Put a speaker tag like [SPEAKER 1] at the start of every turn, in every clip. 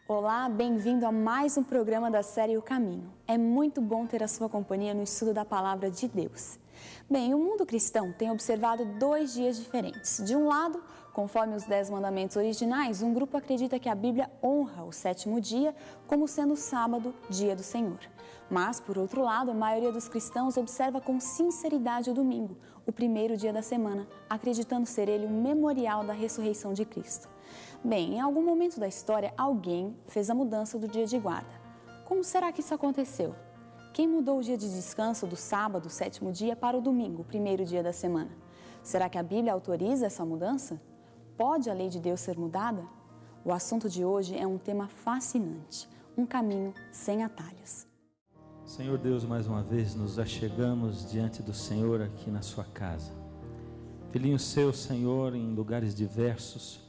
[SPEAKER 1] Olá, bem-vindo a mais um programa da série O Caminho. É muito bom ter a sua companhia no estudo da Palavra de Deus. Bem, o mundo cristão tem observado 2 dias diferentes. De um lado, conforme os 10 mandamentos originais, um grupo acredita que a Bíblia honra o 7º dia como sendo o sábado, dia do Senhor. Mas, por outro lado, a maioria dos cristãos observa com sinceridade o domingo, o primeiro dia da semana, acreditando ser ele um memorial da ressurreição de Cristo. Bem, em algum momento da história, alguém fez a mudança do dia de guarda. Como será que isso aconteceu? Quem mudou o dia de descanso do sábado, 7º dia, para o domingo, o primeiro dia da semana? Será que a Bíblia autoriza essa mudança? Pode a lei de Deus ser mudada? O assunto de hoje é um tema fascinante, um caminho sem atalhos.
[SPEAKER 2] Senhor Deus, mais uma vez nos achegamos diante do Senhor aqui na sua casa. Filhinhos seus, Senhor, em lugares diversos,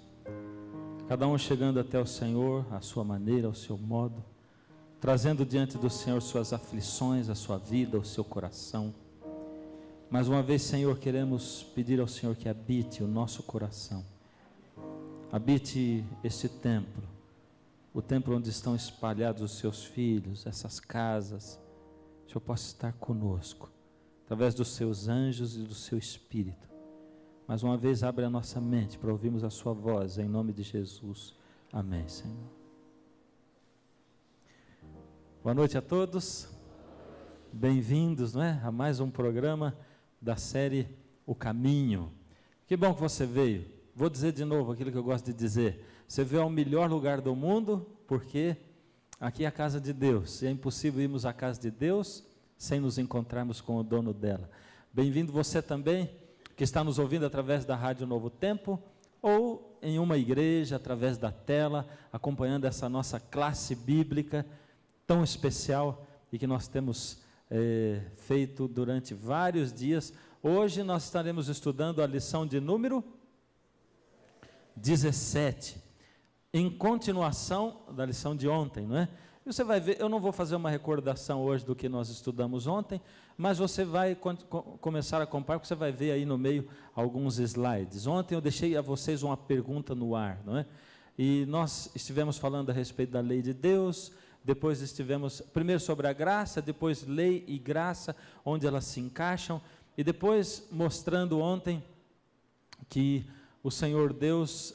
[SPEAKER 2] cada um chegando até o Senhor, à sua maneira, ao seu modo, trazendo diante do Senhor suas aflições, a sua vida, o seu coração. Mais uma vez, Senhor, queremos pedir ao Senhor que habite o nosso coração, habite este templo, o templo onde estão espalhados os seus filhos, essas casas. O Senhor possa estar conosco, através dos seus anjos e do seu Espírito. Mais uma vez, abre a nossa mente para ouvirmos a sua voz, em nome de Jesus. Amém, Senhor. Boa noite a todos. Bem-vindos, não é? A mais um programa da série O Caminho. Que bom que você veio. Vou dizer de novo aquilo que eu gosto de dizer. Você veio ao melhor lugar do mundo, porque aqui é a casa de Deus. E é impossível irmos à casa de Deus sem nos encontrarmos com o dono dela. Bem-vindo você também, que está nos ouvindo através da Rádio Novo Tempo, ou em uma igreja, através da tela, acompanhando essa nossa classe bíblica tão especial e que nós temos feito durante vários dias. Hoje nós estaremos estudando a lição de número 17, em continuação da lição de ontem, não é? E você vai ver, eu não vou fazer uma recordação hoje do que nós estudamos ontem, mas você vai começar a acompanhar, porque você vai ver aí no meio alguns slides. Ontem eu deixei a vocês uma pergunta no ar, não é? E nós estivemos falando a respeito da lei de Deus, depois estivemos primeiro sobre a graça, depois lei e graça, onde elas se encaixam, e depois mostrando ontem que o Senhor Deus,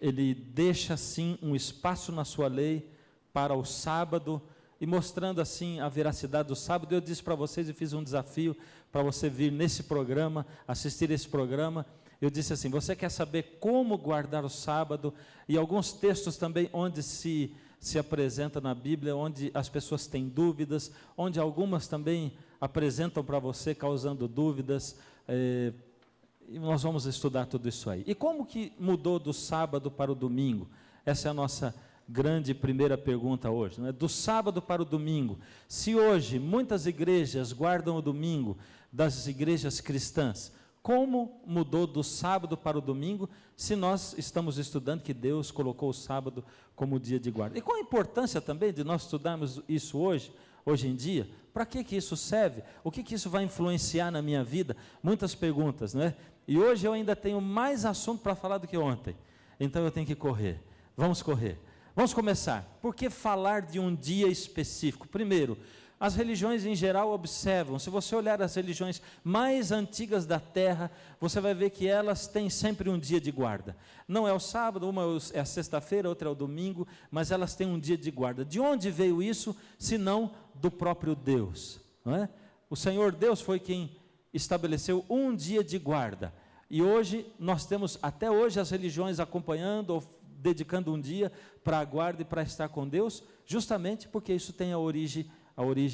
[SPEAKER 2] Ele deixa assim um espaço na sua lei para o sábado, e mostrando assim a veracidade do sábado. Eu disse para vocês e fiz um desafio para você vir nesse programa, assistir esse programa. Eu disse assim: você quer saber como guardar o sábado? E alguns textos também onde se apresenta na Bíblia, onde as pessoas têm dúvidas, onde algumas também apresentam para você causando dúvidas, e nós vamos estudar tudo isso aí. E como que mudou do sábado para o domingo? Essa é a nossa grande primeira pergunta hoje, não é? Do sábado para o domingo. Se hoje muitas igrejas guardam o domingo, das igrejas cristãs, como mudou do sábado para o domingo, se nós estamos estudando que Deus colocou o sábado como dia de guarda? E qual a importância também de nós estudarmos isso hoje em dia? Para que isso serve? O que isso vai influenciar na minha vida? Muitas perguntas, não é? E hoje eu ainda tenho mais assunto para falar do que ontem, então eu tenho que correr. Vamos correr. Vamos começar. Por que falar de um dia específico? Primeiro, as religiões em geral observam, se você olhar as religiões mais antigas da terra, você vai ver que elas têm sempre um dia de guarda. Não é o sábado, uma é a sexta-feira, outra é o domingo, mas elas têm um dia de guarda. De onde veio isso, se não do próprio Deus? Não é? O Senhor Deus foi quem estabeleceu um dia de guarda. E hoje, nós temos até hoje as religiões acompanhando ou dedicando um dia para a guarda e para estar com Deus, justamente porque isso tem a origem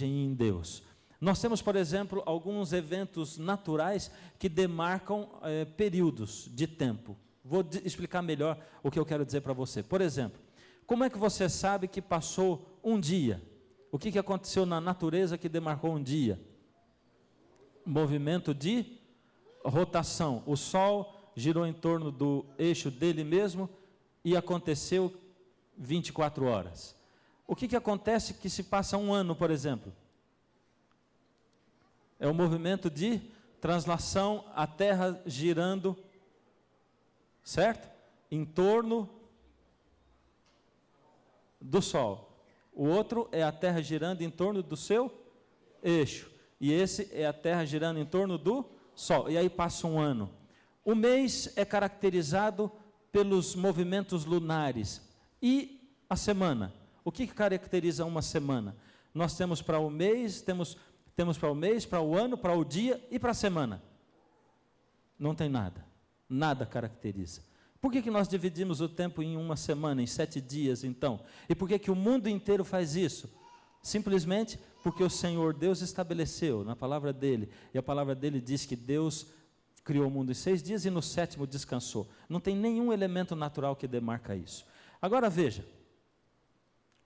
[SPEAKER 2] em Deus. Nós temos, por exemplo, alguns eventos naturais que demarcam períodos de tempo. Vou explicar melhor o que eu quero dizer para você. Por exemplo, como é que você sabe que passou um dia? O que aconteceu na natureza que demarcou um dia? Movimento de rotação. O Sol girou em torno do eixo dele mesmo e aconteceu 24 horas. O que acontece que se passa um ano, por exemplo? É o movimento de translação, a Terra girando, certo? Em torno do Sol. O outro é a Terra girando em torno do seu eixo. E esse é a Terra girando em torno do Sol. E aí passa um ano. O mês é caracterizado pelos movimentos lunares. E a semana? O que caracteriza uma semana? Nós temos para o mês, temos para o mês, para o ano, para o dia e para a semana. Não tem nada. Nada caracteriza. Por que nós dividimos o tempo em uma semana, em 7 dias, então? E por que o mundo inteiro faz isso? Simplesmente porque o Senhor Deus estabeleceu na palavra dele, e a palavra dele diz que Deus criou o mundo em 6 dias e no 7º descansou. Não tem nenhum elemento natural que demarca isso. Agora veja,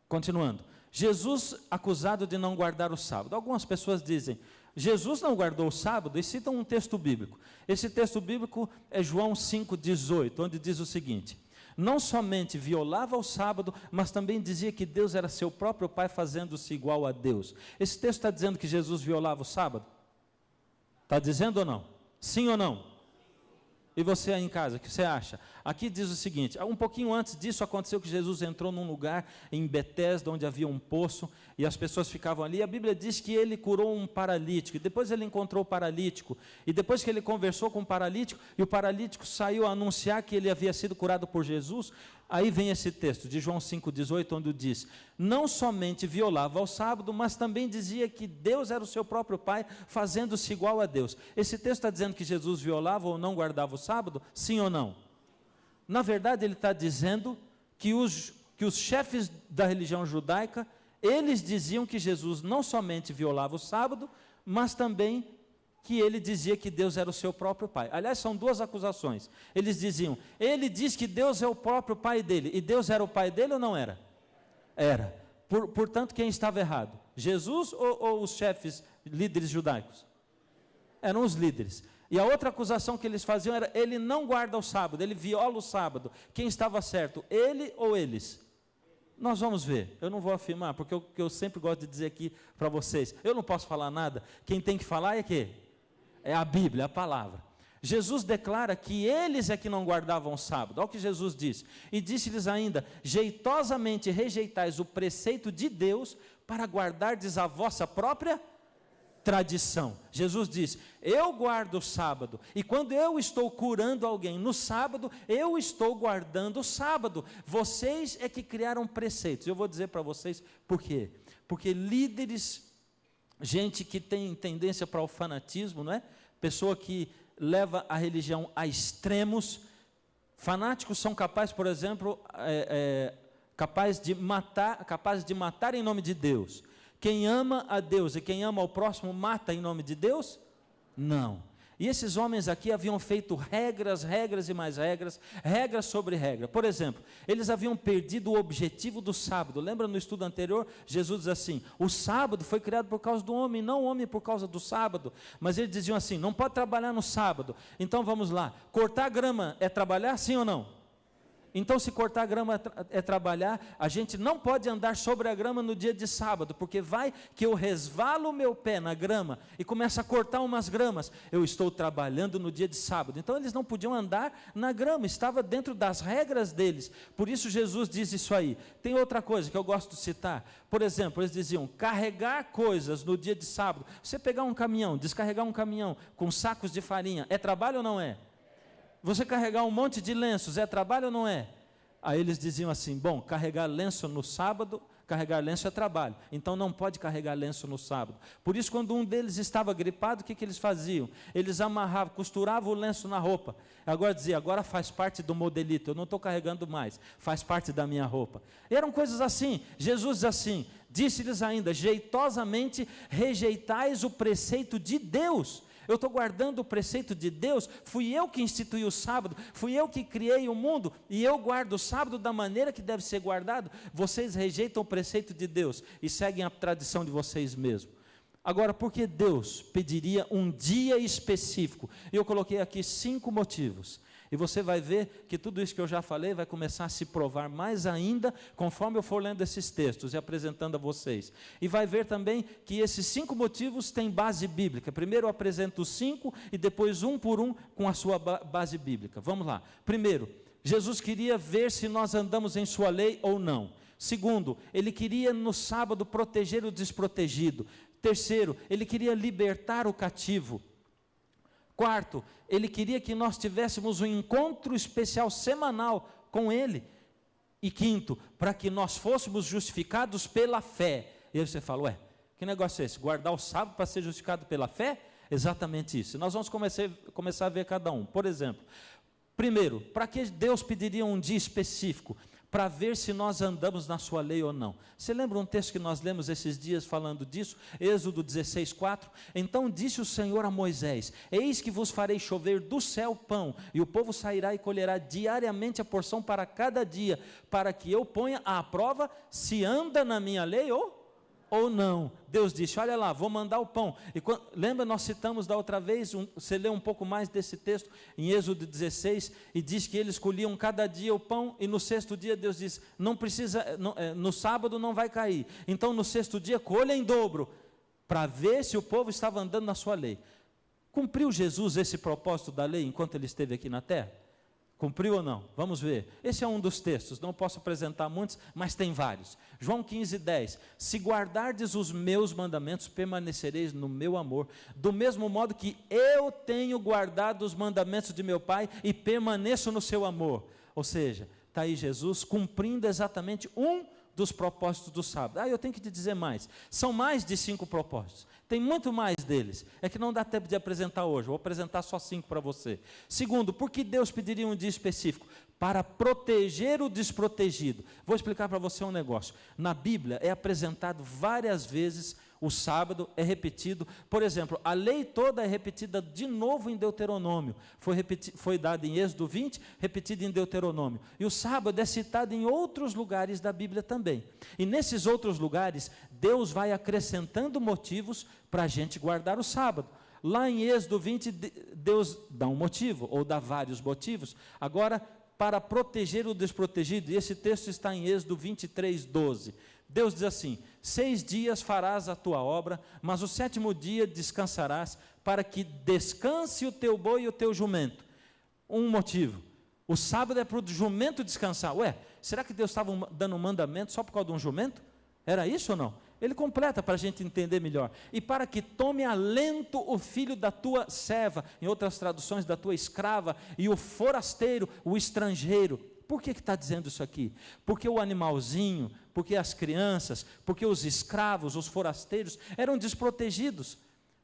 [SPEAKER 2] continuando, Jesus acusado de não guardar o sábado. Algumas pessoas dizem, Jesus não guardou o sábado, e citam um texto bíblico. Esse texto bíblico é João 5,18, onde diz o seguinte: não somente violava o sábado, mas também dizia que Deus era seu próprio Pai, fazendo-se igual a Deus. Esse texto está dizendo que Jesus violava o sábado? Está dizendo ou não? Sim ou não? E você aí em casa, o que você acha? Aqui diz o seguinte, um pouquinho antes disso aconteceu que Jesus entrou num lugar em Betesda, onde havia um poço, e as pessoas ficavam ali. A Bíblia diz que ele curou um paralítico, e depois ele encontrou o paralítico, e depois que ele conversou com o paralítico, e o paralítico saiu a anunciar que ele havia sido curado por Jesus. Aí vem esse texto de João 5,18, onde diz, não somente violava o sábado, mas também dizia que Deus era o seu próprio Pai, fazendo-se igual a Deus. Esse texto está dizendo que Jesus violava ou não guardava o sábado? Sim ou não? Na verdade, ele está dizendo que os chefes da religião judaica, eles diziam que Jesus não somente violava o sábado, mas também que ele dizia que Deus era o seu próprio Pai. Aliás, são 2 acusações. Eles diziam, ele diz que Deus é o próprio Pai dele, e Deus era o Pai dele ou não era? Era. Portanto, quem estava errado? Jesus ou os chefes, líderes judaicos? Eram os líderes. E a outra acusação que eles faziam era, ele não guarda o sábado, ele viola o sábado. Quem estava certo, ele ou eles? Nós vamos ver, eu não vou afirmar, porque eu sempre gosto de dizer aqui para vocês, eu não posso falar nada, quem tem que falar é quê? É a Bíblia, a palavra. Jesus declara que eles é que não guardavam o sábado. Olha o que Jesus diz. E disse-lhes ainda, jeitosamente rejeitais o preceito de Deus para guardardes a vossa própria tradição. Jesus diz, eu guardo o sábado, e quando eu estou curando alguém no sábado, eu estou guardando o sábado. Vocês é que criaram preceitos. Eu vou dizer para vocês por quê. Porque líderes, gente que tem tendência para o fanatismo, não é? Pessoa que leva a religião a extremos. Fanáticos são capazes, por exemplo, capazes de matar em nome de Deus. Quem ama a Deus e quem ama ao próximo mata em nome de Deus? Não. E esses homens aqui haviam feito regras e mais regras, regra sobre regra. Por exemplo, eles haviam perdido o objetivo do sábado. Lembra no estudo anterior? Jesus diz assim, o sábado foi criado por causa do homem, não o homem por causa do sábado. Mas eles diziam assim, não pode trabalhar no sábado. Então vamos lá, cortar grama é trabalhar, sim ou não? Então, se cortar grama é trabalhar, a gente não pode andar sobre a grama no dia de sábado, porque vai que eu resvalo o meu pé na grama e começo a cortar umas gramas, eu estou trabalhando no dia de sábado. Então, eles não podiam andar na grama, estava dentro das regras deles. Por isso, Jesus diz isso aí. Tem outra coisa que eu gosto de citar. Por exemplo, eles diziam, carregar coisas no dia de sábado. Você pegar um caminhão, descarregar um caminhão com sacos de farinha, é trabalho ou não é? Você carregar um monte de lenços, é trabalho ou não é? Aí eles diziam assim, bom, carregar lenço no sábado, carregar lenço é trabalho, então não pode carregar lenço no sábado. Por isso, quando um deles estava gripado, o que eles faziam? Eles amarravam, costuravam o lenço na roupa. Agora dizia, agora faz parte do modelito, eu não estou carregando mais, faz parte da minha roupa. E eram coisas assim. Jesus diz assim, disse-lhes ainda, jeitosamente rejeitais o preceito de Deus. Eu estou guardando o preceito de Deus, fui eu que instituí o sábado, fui eu que criei o mundo, e eu guardo o sábado da maneira que deve ser guardado. Vocês rejeitam o preceito de Deus e seguem a tradição de vocês mesmos. Agora, por que Deus pediria um dia específico? Eu coloquei aqui 5 motivos. E você vai ver que tudo isso que eu já falei vai começar a se provar mais ainda, conforme eu for lendo esses textos e apresentando a vocês. E vai ver também que esses 5 motivos têm base bíblica. Primeiro eu apresento os 5 e depois um por um com a sua base bíblica. Vamos lá. Primeiro, Jesus queria ver se nós andamos em sua lei ou não. Segundo, ele queria no sábado proteger o desprotegido. Terceiro, ele queria libertar o cativo. Quarto, ele queria que nós tivéssemos um encontro especial semanal com ele. E quinto, para que nós fôssemos justificados pela fé. E aí você fala, ué, que negócio é esse? Guardar o sábado para ser justificado pela fé? Exatamente isso. Nós vamos começar a ver cada um. Por exemplo, primeiro, para que Deus pediria um dia específico? Para ver se nós andamos na sua lei ou não. Você lembra um texto que nós lemos esses dias falando disso? Êxodo 16:4. Então disse o Senhor a Moisés: eis que vos farei chover do céu pão, e o povo sairá e colherá diariamente a porção para cada dia, para que eu ponha à prova se anda na minha lei ou não. Deus disse, olha lá, vou mandar o pão. E lembra, nós citamos da outra vez, você lê um pouco mais desse texto, em Êxodo 16, e diz que eles colhiam cada dia o pão, e no sexto dia Deus diz, não precisa, no sábado não vai cair, então no sexto dia colha em dobro, para ver se o povo estava andando na sua lei. Cumpriu Jesus esse propósito da lei, enquanto ele esteve aqui na terra? Cumpriu ou não? Vamos ver. Esse é um dos textos, não posso apresentar muitos, mas tem vários. João 15:10. Se guardardes os meus mandamentos, permanecereis no meu amor, do mesmo modo que eu tenho guardado os mandamentos de meu Pai e permaneço no seu amor. Ou seja, está aí Jesus cumprindo exatamente um dos propósitos do sábado. Eu tenho que te dizer mais. São mais de 5 propósitos. Tem muito mais deles. É que não dá tempo de apresentar hoje. Vou apresentar só 5 para você. Segundo, por que Deus pediria um dia específico? Para proteger o desprotegido. Vou explicar para você um negócio. Na Bíblia é apresentado várias vezes o sábado, é repetido. Por exemplo, a lei toda é repetida de novo em Deuteronômio. Foi dada em Êxodo 20, repetida em Deuteronômio. E o sábado é citado em outros lugares da Bíblia também. E nesses outros lugares, Deus vai acrescentando motivos para a gente guardar o sábado. Lá em Êxodo 20, Deus dá um motivo, ou dá vários motivos. Agora, para proteger o desprotegido, e esse texto está em Êxodo 23:12. Deus diz assim: 6 dias farás a tua obra, mas o 7º dia descansarás, para que descanse o teu boi e o teu jumento. Um motivo: o sábado é para o jumento descansar. Será que Deus estava dando um mandamento só por causa de um jumento? Era isso ou não? Ele completa para a gente entender melhor. E para que tome alento o filho da tua serva, em outras traduções, da tua escrava, e o forasteiro, o estrangeiro. Por que está dizendo isso aqui? Porque o animalzinho, porque as crianças, porque os escravos, os forasteiros, eram desprotegidos.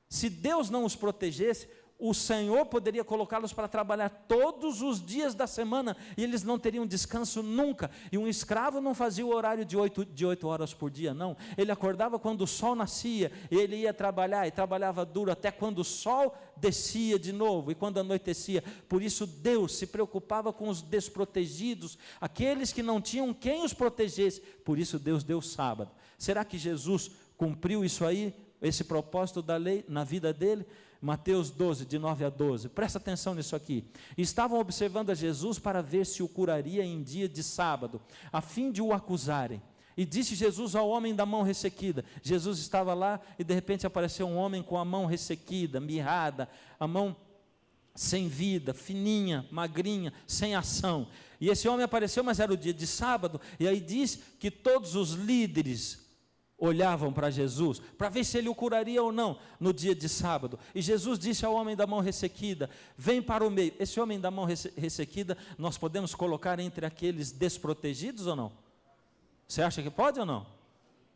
[SPEAKER 2] Se Deus não os protegesse, o Senhor poderia colocá-los para trabalhar todos os dias da semana, e eles não teriam descanso nunca. E um escravo não fazia o horário de 8 horas por dia, não. Ele acordava quando o sol nascia, e ele ia trabalhar, e trabalhava duro até quando o sol descia de novo, e quando anoitecia. Por isso Deus se preocupava com os desprotegidos, aqueles que não tinham quem os protegesse. Por isso Deus deu o sábado. Será que Jesus cumpriu isso aí, esse propósito da lei na vida dele? Mateus 12, de 9 a 12, presta atenção nisso aqui. Estavam observando a Jesus para ver se o curaria em dia de sábado, a fim de o acusarem. E disse Jesus ao homem da mão ressequida. Jesus estava lá e de repente apareceu um homem com a mão ressequida, mirrada, a mão sem vida, fininha, magrinha, sem ação. E esse homem apareceu, mas era o dia de sábado, e aí diz que todos os líderes olhavam para Jesus, para ver se ele o curaria ou não, no dia de sábado. E Jesus disse ao homem da mão ressequida: vem para o meio. Esse homem da mão ressequida, nós podemos colocar entre aqueles desprotegidos ou não? Você acha que pode ou não?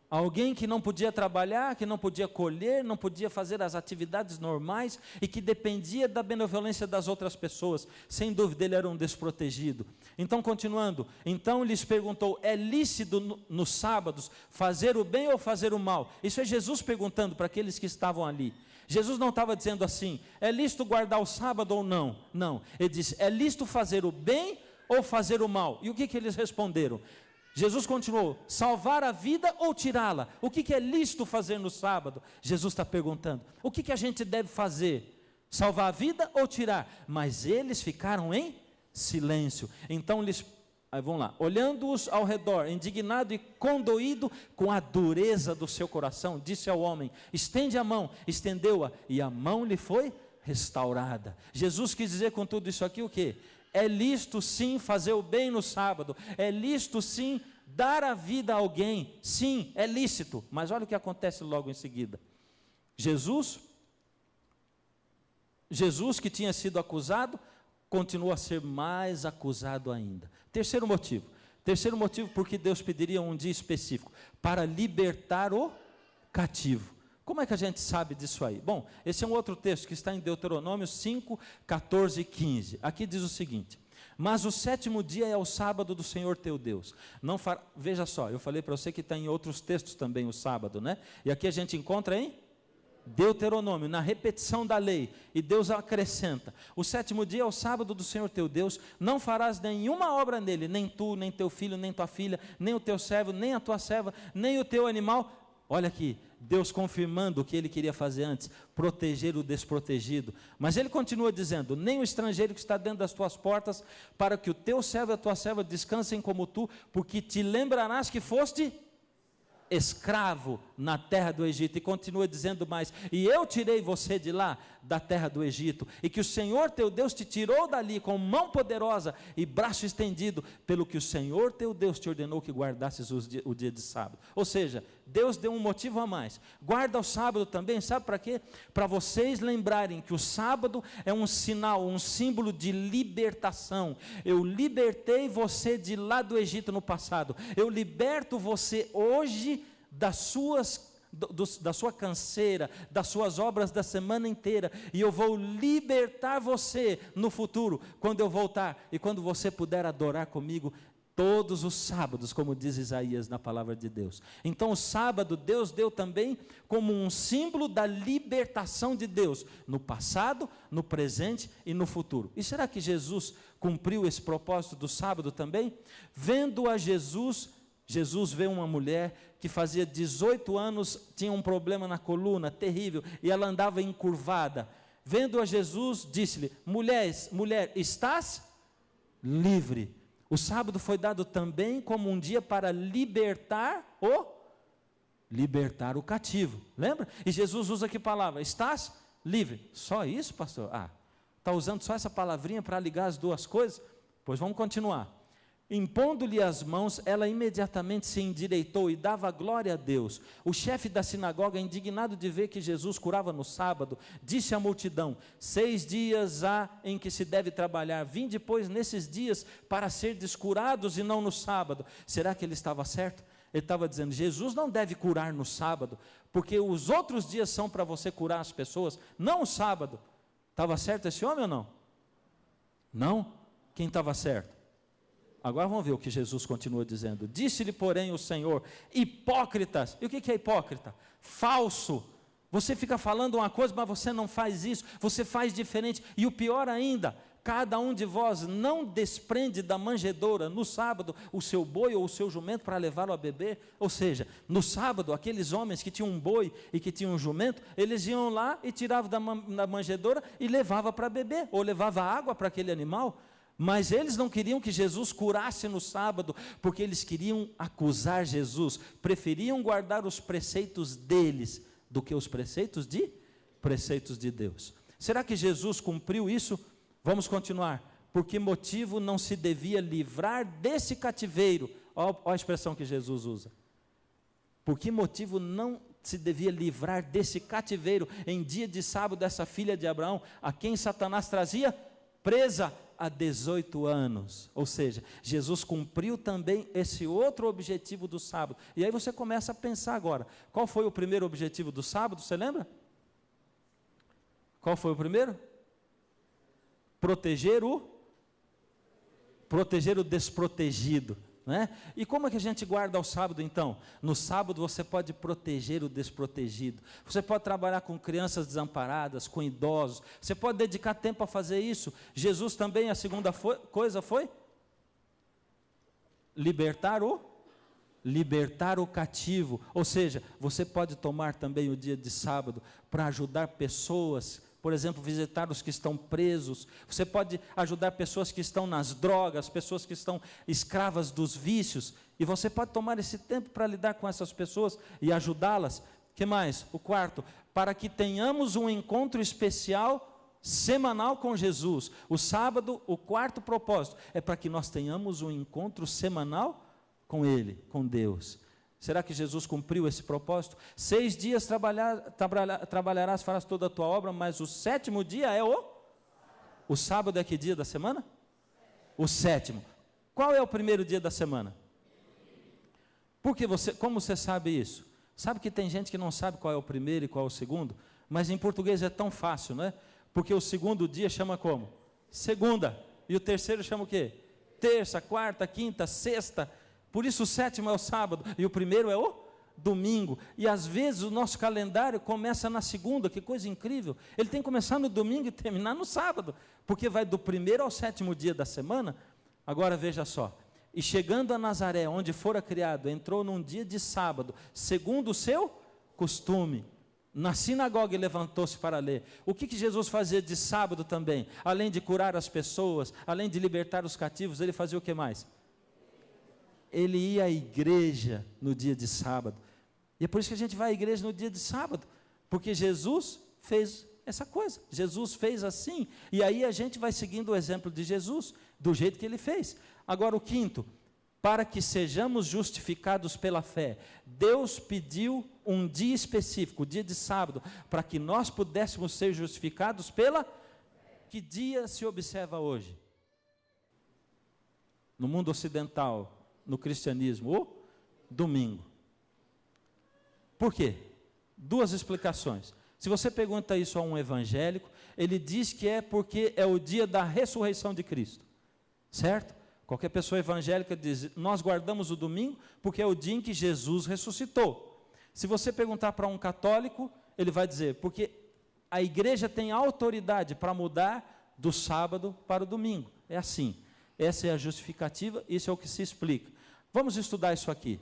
[SPEAKER 2] Alguém que não podia trabalhar, que não podia colher, não podia fazer as atividades normais e que dependia da benevolência das outras pessoas. Sem dúvida, ele era um desprotegido. Então, continuando, então lhes perguntou: é lícito nos sábados fazer o bem ou fazer o mal? Isso é Jesus perguntando para aqueles que estavam ali. Jesus não estava dizendo assim: é lícito guardar o sábado ou não? Não, ele disse: é lícito fazer o bem ou fazer o mal? E o que eles responderam? Jesus continuou: salvar a vida ou tirá-la? O que é lícito fazer no sábado? Jesus está perguntando: o que a gente deve fazer? Salvar a vida ou tirar? Mas eles ficaram em silêncio. Então vamos lá, olhando-os ao redor, indignado e condoído com a dureza do seu coração, disse ao homem: estende a mão. Estendeu-a e a mão lhe foi restaurada. Jesus quis dizer com tudo isso aqui o quê? É lícito sim fazer o bem no sábado, é lícito sim Dar a vida a alguém, sim, é lícito, mas olha o que acontece logo em seguida. Jesus que tinha sido acusado, continua a ser mais acusado ainda. Terceiro motivo porque Deus pediria um dia específico, para libertar o cativo. Como é que a gente sabe disso aí? Bom, esse é um outro texto que está em Deuteronômio 5, 14 e 15. Aqui diz o seguinte: mas o 7º dia é o sábado do Senhor teu Deus. Veja só, eu falei para você que está em outros textos também o sábado, né? E aqui a gente encontra em Deuteronômio, na repetição da lei, e Deus acrescenta: o 7º dia é o sábado do Senhor teu Deus, não farás nenhuma obra nele, nem tu, nem teu filho, nem tua filha, nem o teu servo, nem a tua serva, nem o teu animal. Olha aqui, Deus confirmando o que ele queria fazer antes, proteger o desprotegido. Mas ele continua dizendo: nem o estrangeiro que está dentro das tuas portas, para que o teu servo e a tua serva descansem como tu, porque te lembrarás que foste escravo na terra do Egito. E continua dizendo mais: e eu tirei você de lá, da terra do Egito, e que o Senhor teu Deus te tirou dali com mão poderosa e braço estendido, pelo que o Senhor teu Deus te ordenou que guardasses o dia de sábado. Ou seja, Deus deu um motivo a mais. Guarda o sábado também, sabe para quê? Para vocês lembrarem que o sábado é um sinal, um símbolo de libertação. Eu libertei você de lá do Egito no passado, eu liberto você hoje da sua canseira, das suas obras da semana inteira, e eu vou libertar você no futuro, quando eu voltar, e quando você puder adorar comigo todos os sábados, como diz Isaías na palavra de Deus. Então o sábado Deus deu também como um símbolo da libertação de Deus, no passado, no presente e no futuro. E será que Jesus cumpriu esse propósito do sábado também? Vendo a Jesus vê uma mulher que fazia 18 anos, tinha um problema na coluna terrível, e ela andava encurvada. Vendo a Jesus, disse-lhe: mulher, estás livre. O sábado foi dado também como um dia para libertar o cativo. Lembra? E Jesus usa que palavra? Estás livre. Só isso, pastor? Está usando só essa palavrinha para ligar as duas coisas? Pois vamos continuar. Impondo-lhe as mãos, ela imediatamente se endireitou e dava glória a Deus. O chefe da sinagoga, indignado de ver que Jesus curava no sábado, disse à multidão: 6 dias há em que se deve trabalhar, vinde pois nesses dias para ser descurados e não no sábado. Será que ele estava certo? Ele estava dizendo: Jesus não deve curar no sábado, porque os outros dias são para você curar as pessoas, não o sábado. Estava certo esse homem ou não? Não? Quem estava certo? Agora vamos ver o que Jesus continua dizendo. Disse-lhe, porém, o Senhor: hipócritas. E o que é hipócrita? Falso. Você fica falando uma coisa, mas você não faz isso, você faz diferente. E o pior ainda, cada um de vós não desprende da manjedoura no sábado o seu boi ou o seu jumento para levá-lo a beber. Ou seja, no sábado, aqueles homens que tinham um boi e que tinham um jumento, eles iam lá e tiravam da manjedoura e levavam para beber, ou levavam água para aquele animal. Mas eles não queriam que Jesus curasse no sábado, porque eles queriam acusar Jesus, preferiam guardar os preceitos deles do que os preceitos de Deus. Será que Jesus cumpriu isso? Vamos continuar. Por que motivo não se devia livrar desse cativeiro? Olha a expressão que Jesus usa. Por que motivo não se devia livrar desse cativeiro em dia de sábado dessa filha de Abraão, a quem Satanás trazia presa há 18 anos, ou seja, Jesus cumpriu também esse outro objetivo do sábado. E aí você começa a pensar agora, qual foi o primeiro objetivo do sábado, você lembra? Qual foi o primeiro? Proteger o desprotegido. Né? E como é que a gente guarda o sábado então? No sábado você pode proteger o desprotegido, você pode trabalhar com crianças desamparadas, com idosos, você pode dedicar tempo a fazer isso. Jesus também, a segunda coisa foi libertar o cativo, ou seja, você pode tomar também o dia de sábado para ajudar pessoas. Por exemplo, visitar os que estão presos. Você pode ajudar pessoas que estão nas drogas, pessoas que estão escravas dos vícios. E você pode tomar esse tempo para lidar com essas pessoas e ajudá-las. O que mais? O quarto, para que tenhamos um encontro especial semanal com Jesus. O sábado, o quarto propósito, é para que nós tenhamos um encontro semanal com Ele, com Deus. Será que Jesus cumpriu esse propósito? 6 dias trabalharás, farás toda a tua obra, mas o 7º dia é o sábado é que dia da semana? O 7º. Qual é o primeiro dia da semana? Porque como você sabe isso? Sabe que tem gente que não sabe qual é o primeiro e qual é o segundo? Mas em português é tão fácil, não é? Porque o segundo dia chama como? Segunda. E o terceiro chama o quê? Terça, quarta, quinta, sexta. Por isso o 7º é o sábado e o primeiro é o domingo. E às vezes o nosso calendário começa na segunda, que coisa incrível. Ele tem que começar no domingo e terminar no sábado, porque vai do primeiro ao 7º dia da semana. Agora veja só. E chegando a Nazaré, onde fora criado, entrou num dia de sábado, segundo o seu costume. Na sinagoga ele levantou-se para ler. O que Jesus fazia de sábado também? Além de curar as pessoas, além de libertar os cativos, ele fazia o que mais? Ele ia à igreja no dia de sábado. E é por isso que a gente vai à igreja no dia de sábado, porque Jesus fez essa coisa. Jesus fez assim, e aí a gente vai seguindo o exemplo de Jesus, do jeito que ele fez. Agora o 5º, para que sejamos justificados pela fé. Deus pediu um dia específico, o dia de sábado, para que nós pudéssemos ser justificados pela... Que dia se observa hoje? No mundo ocidental, no cristianismo, o domingo. Por quê? 2 explicações. Se você pergunta isso a um evangélico, ele diz que é porque é o dia da ressurreição de Cristo, certo? Qualquer pessoa evangélica diz, nós guardamos o domingo porque é o dia em que Jesus ressuscitou. Se você perguntar para um católico, ele vai dizer, porque a igreja tem autoridade para mudar do sábado para o domingo. É assim. Essa é a justificativa, isso é o que se explica. Vamos estudar isso aqui.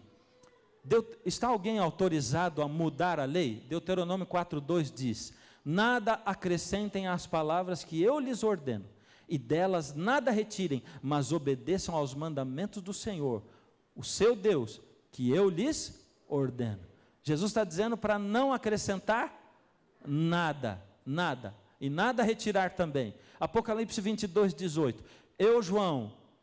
[SPEAKER 2] Está alguém autorizado a mudar a lei? Deuteronômio 4:2 diz, nada acrescentem às palavras que eu lhes ordeno, e delas nada retirem, mas obedeçam aos mandamentos do Senhor, o seu Deus, que eu lhes ordeno. Jesus está dizendo para não acrescentar nada, e nada retirar também. Apocalipse 22:18,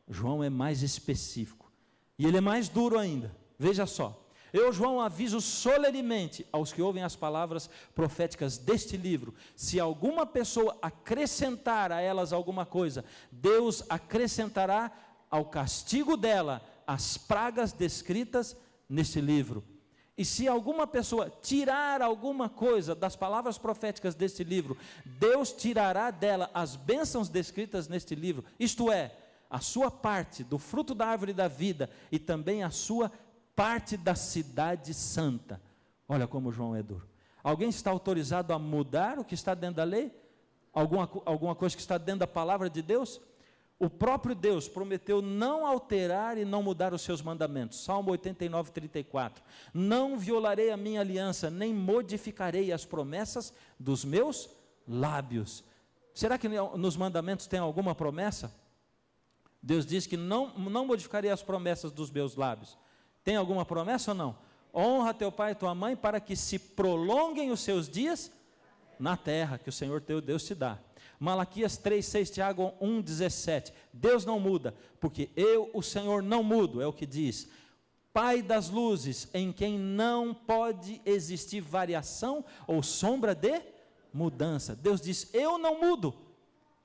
[SPEAKER 2] João é mais específico, e ele é mais duro ainda, veja só. Eu, João, aviso solenemente aos que ouvem as palavras proféticas deste livro, se alguma pessoa acrescentar a elas alguma coisa, Deus acrescentará ao castigo dela as pragas descritas neste livro. E se alguma pessoa tirar alguma coisa das palavras proféticas deste livro, Deus tirará dela as bênçãos descritas neste livro, isto é, a sua parte do fruto da árvore da vida e também a sua parte da cidade santa. Olha como João é duro. Alguém está autorizado a mudar o que está dentro da lei? Alguma coisa que está dentro da palavra de Deus? O próprio Deus prometeu não alterar e não mudar os seus mandamentos. Salmo 89:34. Não violarei a minha aliança, nem modificarei as promessas dos meus lábios. Será que nos mandamentos tem alguma promessa? Deus diz que não modificarei as promessas dos meus lábios. Tem alguma promessa ou não? Honra teu pai e tua mãe para que se prolonguem os seus dias na terra que o Senhor teu Deus te dá. Malaquias 3:6, Tiago 1:17. Deus não muda, porque eu, o Senhor, não mudo, é o que diz. Pai das luzes, em quem não pode existir variação ou sombra de mudança. Deus diz, eu não mudo.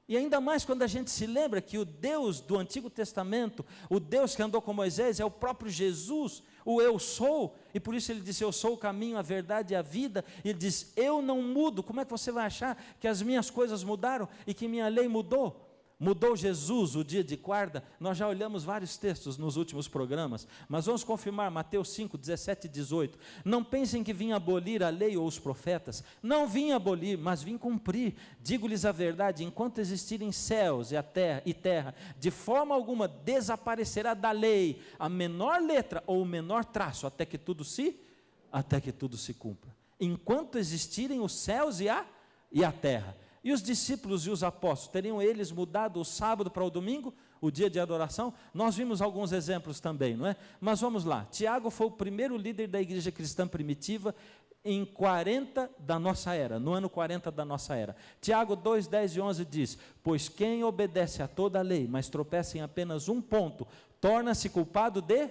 [SPEAKER 2] E ainda mais quando a gente se lembra que o Deus do Antigo Testamento, o Deus que andou com Moisés, é o próprio Jesus, o eu sou, e por isso ele disse, eu sou o caminho, a verdade e a vida, e ele diz, eu não mudo. Como é que você vai achar que as minhas coisas mudaram e que minha lei mudou? Mudou Jesus o dia de guarda? Nós já olhamos vários textos nos últimos programas, mas vamos confirmar, Mateus 5:17 e 18, não pensem que vim abolir a lei ou os profetas, não vim abolir, mas vim cumprir. Digo-lhes a verdade, enquanto existirem céus e terra, de forma alguma desaparecerá da lei a menor letra ou o menor traço, até que tudo se cumpra. Enquanto existirem os céus e a terra. E os discípulos e os apóstolos, teriam eles mudado o sábado para o domingo, o dia de adoração? Nós vimos alguns exemplos também, não é? Mas vamos lá, Tiago foi o primeiro líder da igreja cristã primitiva em 40 da nossa era, no ano 40 da nossa era. Tiago 2:10 e 11 diz, pois quem obedece a toda a lei, mas tropeça em apenas um ponto, torna-se culpado de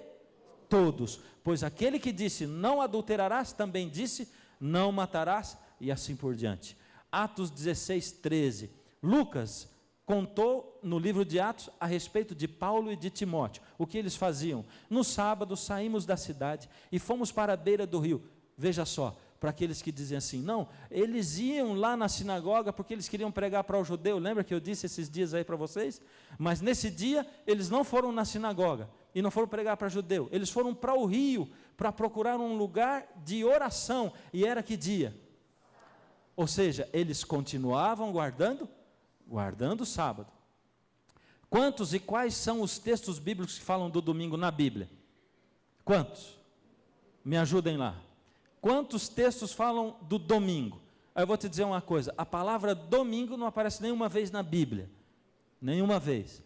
[SPEAKER 2] todos, pois aquele que disse não adulterarás, também disse não matarás, e assim por diante. Atos 16, 13. Lucas contou no livro de Atos a respeito de Paulo e de Timóteo, o que eles faziam. No sábado saímos da cidade e fomos para a beira do rio. Veja só, para aqueles que dizem assim, não, eles iam lá na sinagoga porque eles queriam pregar para o judeu, lembra que eu disse esses dias aí para vocês? Mas nesse dia eles não foram na sinagoga e não foram pregar para judeu, eles foram para o rio para procurar um lugar de oração, e era que dia? Ou seja, eles continuavam guardando o sábado. Quantos e quais são os textos bíblicos que falam do domingo na Bíblia? Quantos? Me ajudem lá. Quantos textos falam do domingo? Aí eu vou te dizer uma coisa, a palavra domingo não aparece nenhuma vez na Bíblia, nenhuma vez.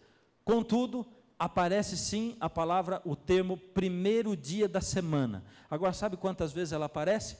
[SPEAKER 2] Contudo, aparece sim a palavra, o termo primeiro dia da semana. Agora, sabe quantas vezes ela aparece?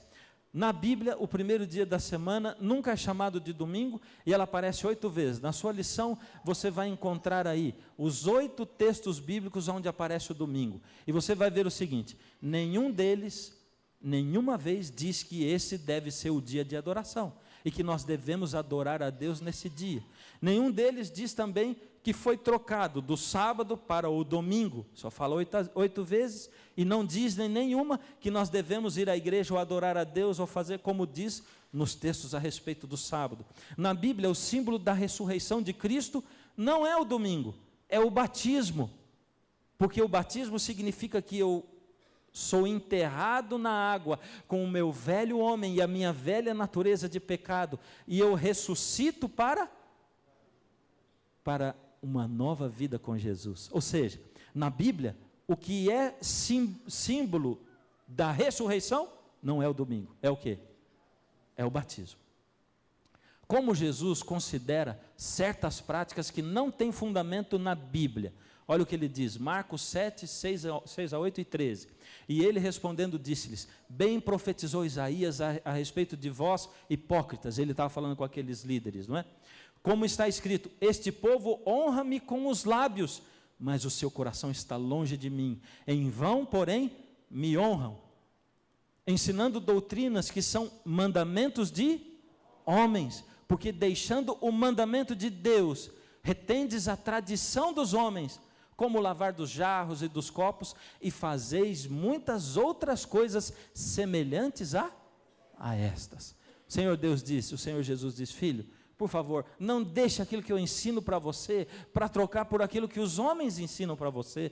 [SPEAKER 2] Na Bíblia, o primeiro dia da semana nunca é chamado de domingo, e ela aparece 8 vezes. Na sua lição, você vai encontrar aí os 8 textos bíblicos onde aparece o domingo. E você vai ver o seguinte, nenhum deles, nenhuma vez diz que esse deve ser o dia de adoração, e que nós devemos adorar a Deus nesse dia. Nenhum deles diz também que foi trocado do sábado para o domingo, só fala 8 vezes, e não diz nenhuma que nós devemos ir à igreja ou adorar a Deus, ou fazer como diz nos textos a respeito do sábado. Na Bíblia, o símbolo da ressurreição de Cristo não é o domingo, é o batismo, porque o batismo significa que eu sou enterrado na água com o meu velho homem e a minha velha natureza de pecado, e eu ressuscito para uma nova vida com Jesus. Ou seja, na Bíblia, o que é símbolo da ressurreição não é o domingo, é o quê? É o batismo. Como Jesus considera certas práticas que não têm fundamento na Bíblia. Olha o que ele diz, Marcos 7, 6 a 8 e 13. E ele respondendo disse-lhes, bem profetizou Isaías a respeito de vós hipócritas. Ele estava falando com aqueles líderes, não é? Como está escrito, este povo honra-me com os lábios, mas o seu coração está longe de mim. Em vão, porém, me honram, ensinando doutrinas que são mandamentos de homens, porque deixando o mandamento de Deus, retendes a tradição dos homens, como o lavar dos jarros e dos copos, e fazeis muitas outras coisas semelhantes a estas. O Senhor Deus disse, o Senhor Jesus disse, filho, por favor, não deixe aquilo que eu ensino para você, para trocar por aquilo que os homens ensinam para você,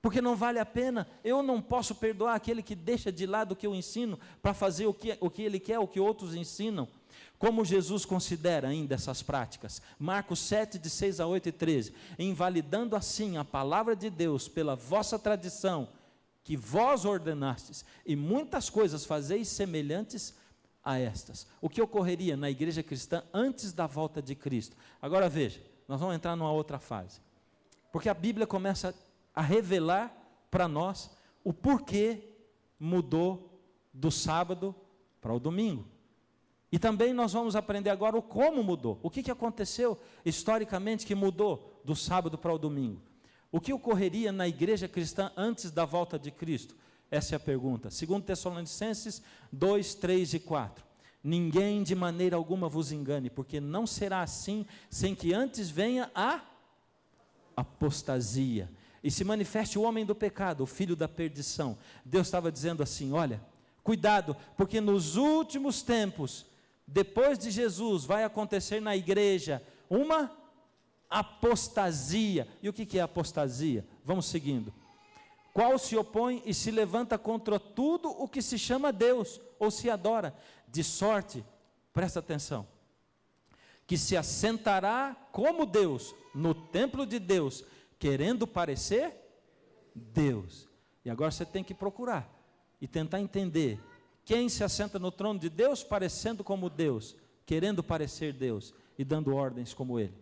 [SPEAKER 2] porque não vale a pena. Eu não posso perdoar aquele que deixa de lado o que eu ensino, para fazer o que ele quer, o que outros ensinam. Como Jesus considera ainda essas práticas? Marcos 7, de 6 a 8 e 13, invalidando assim a palavra de Deus pela vossa tradição, que vós ordenastes, e muitas coisas fazeis semelhantes a estas. O que ocorreria na igreja cristã antes da volta de Cristo? Agora veja, nós vamos entrar numa outra fase, porque a Bíblia começa a revelar para nós o porquê mudou do sábado para o domingo. E também nós vamos aprender agora o como mudou, o que aconteceu historicamente que mudou do sábado para o domingo. O que ocorreria na igreja cristã antes da volta de Cristo? Essa é a pergunta. 2 Tessalonicenses 2, 3 e 4. Ninguém de maneira alguma vos engane, porque não será assim, sem que antes venha a apostasia, e se manifeste o homem do pecado, o filho da perdição. Deus estava dizendo assim, olha, cuidado, porque nos últimos tempos, depois de Jesus, vai acontecer na igreja uma apostasia. E o que é apostasia? Vamos seguindo. Qual se opõe e se levanta contra tudo o que se chama Deus, ou se adora, de sorte, presta atenção, que se assentará como Deus, no templo de Deus, querendo parecer Deus. E agora você tem que procurar, e tentar entender, quem se assenta no trono de Deus, parecendo como Deus, querendo parecer Deus, e dando ordens como Ele.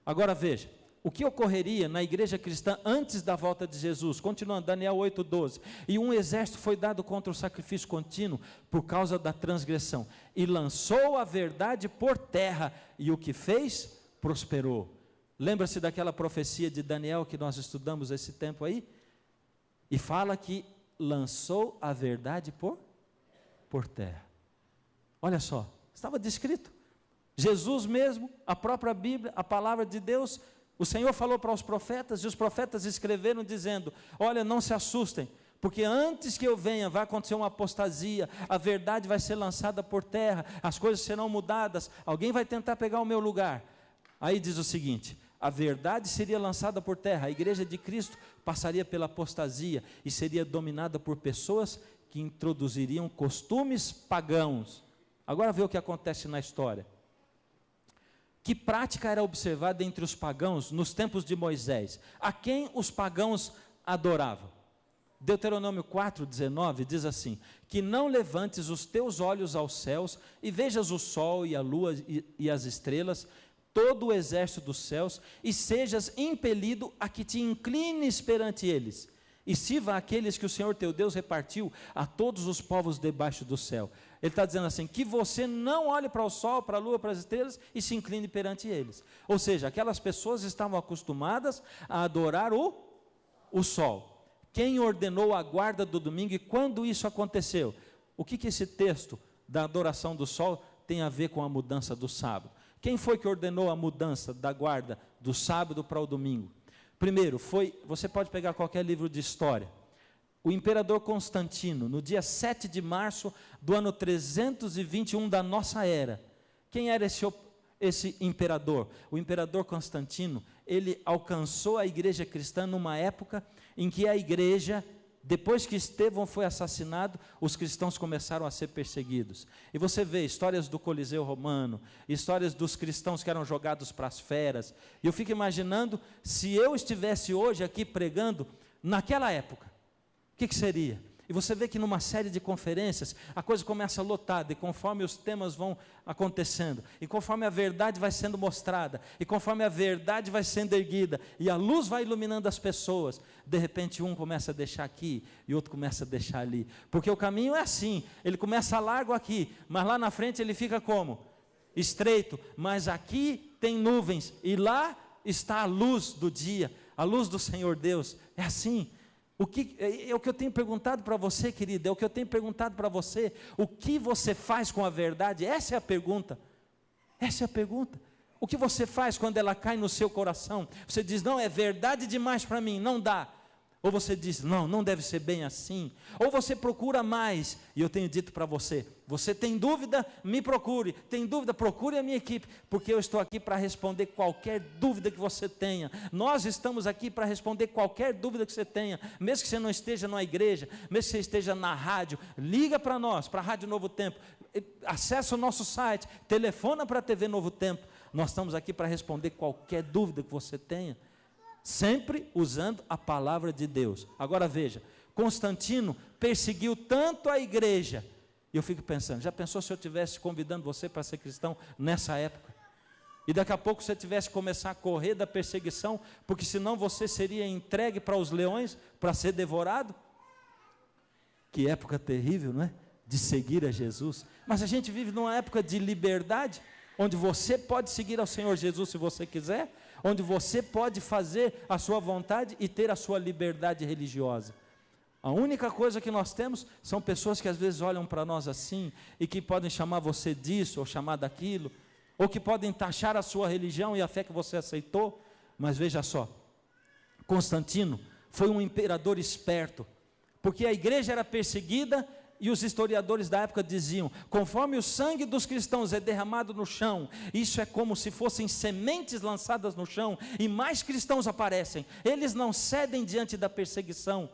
[SPEAKER 2] Agora veja, o que ocorreria na igreja cristã antes da volta de Jesus? Continuando, Daniel 8:12. E um exército foi dado contra o sacrifício contínuo por causa da transgressão, e lançou a verdade por terra, e o que fez, prosperou. Lembra-se daquela profecia de Daniel que nós estudamos esse tempo aí? E fala que lançou a verdade por terra. Olha só, estava descrito. Jesus mesmo, a própria Bíblia, a palavra de Deus, o Senhor falou para os profetas, e os profetas escreveram dizendo: olha, não se assustem, porque antes que eu venha vai acontecer uma apostasia, a verdade vai ser lançada por terra, as coisas serão mudadas, alguém vai tentar pegar o meu lugar. Aí diz o seguinte: a verdade seria lançada por terra, a igreja de Cristo passaria pela apostasia e seria dominada por pessoas que introduziriam costumes pagãos. Agora vê o que acontece na história. Que prática era observada entre os pagãos nos tempos de Moisés? A quem os pagãos adoravam? Deuteronômio 4:19 diz assim: que não levantes os teus olhos aos céus e vejas o sol e a lua e as estrelas, todo o exército dos céus, e sejas impelido a que te inclines perante eles, e sirva aqueles que o Senhor teu Deus repartiu a todos os povos debaixo do céu. Ele está dizendo assim, que você não olhe para o sol, para a lua, para as estrelas e se incline perante eles. Ou seja, aquelas pessoas estavam acostumadas a adorar o sol. Quem ordenou a guarda do domingo e quando isso aconteceu? O que esse texto da adoração do sol tem a ver com a mudança do sábado? Quem foi que ordenou a mudança da guarda do sábado para o domingo? Primeiro, você pode pegar qualquer livro de história, o imperador Constantino, no dia 7 de março do ano 321 da nossa era. Quem era esse imperador? O imperador Constantino, ele alcançou a igreja cristã numa época em que a igreja, depois que Estevão foi assassinado, os cristãos começaram a ser perseguidos. E você vê histórias do Coliseu Romano, histórias dos cristãos que eram jogados para as feras. E eu fico imaginando, se eu estivesse hoje aqui pregando, naquela época, o que seria? E você vê que numa série de conferências, a coisa começa lotada, e conforme os temas vão acontecendo, e conforme a verdade vai sendo mostrada, e conforme a verdade vai sendo erguida, e a luz vai iluminando as pessoas, de repente um começa a deixar aqui, e outro começa a deixar ali, porque o caminho é assim, ele começa largo aqui, mas lá na frente ele fica como? Estreito, mas aqui tem nuvens, e lá está a luz do dia, a luz do Senhor Deus, é assim. O que eu tenho perguntado para você, querida, é o que eu tenho perguntado para você, o que você faz com a verdade? Essa é a pergunta, essa é a pergunta. O que você faz quando ela cai no seu coração? Você diz, não, é verdade demais para mim, não dá. Ou você diz, não deve ser bem assim. Ou você procura mais, e eu tenho dito para você, você tem dúvida, me procure, tem dúvida, procure a minha equipe, porque eu estou aqui para responder qualquer dúvida que você tenha. Nós estamos aqui para responder qualquer dúvida que você tenha, mesmo que você não esteja na igreja, mesmo que você esteja na rádio, liga para nós, para a Rádio Novo Tempo, acessa o nosso site, telefona para a TV Novo Tempo, nós estamos aqui para responder qualquer dúvida que você tenha, sempre usando a palavra de Deus. Agora veja, Constantino perseguiu tanto a igreja, e eu fico pensando, já pensou se eu estivesse convidando você para ser cristão nessa época? E daqui a pouco você tivesse que começar a correr da perseguição, porque senão você seria entregue para os leões, para ser devorado? Que época terrível, não é? De seguir a Jesus. Mas a gente vive numa época de liberdade, onde você pode seguir ao Senhor Jesus se você quiser, onde você pode fazer a sua vontade e ter a sua liberdade religiosa. A única coisa que nós temos são pessoas que às vezes olham para nós assim, e que podem chamar você disso, ou chamar daquilo, ou que podem taxar a sua religião e a fé que você aceitou. Mas veja só, Constantino foi um imperador esperto, porque a igreja era perseguida, e os historiadores da época diziam, conforme o sangue dos cristãos é derramado no chão, isso é como se fossem sementes lançadas no chão, e mais cristãos aparecem, eles não cedem diante da perseguição,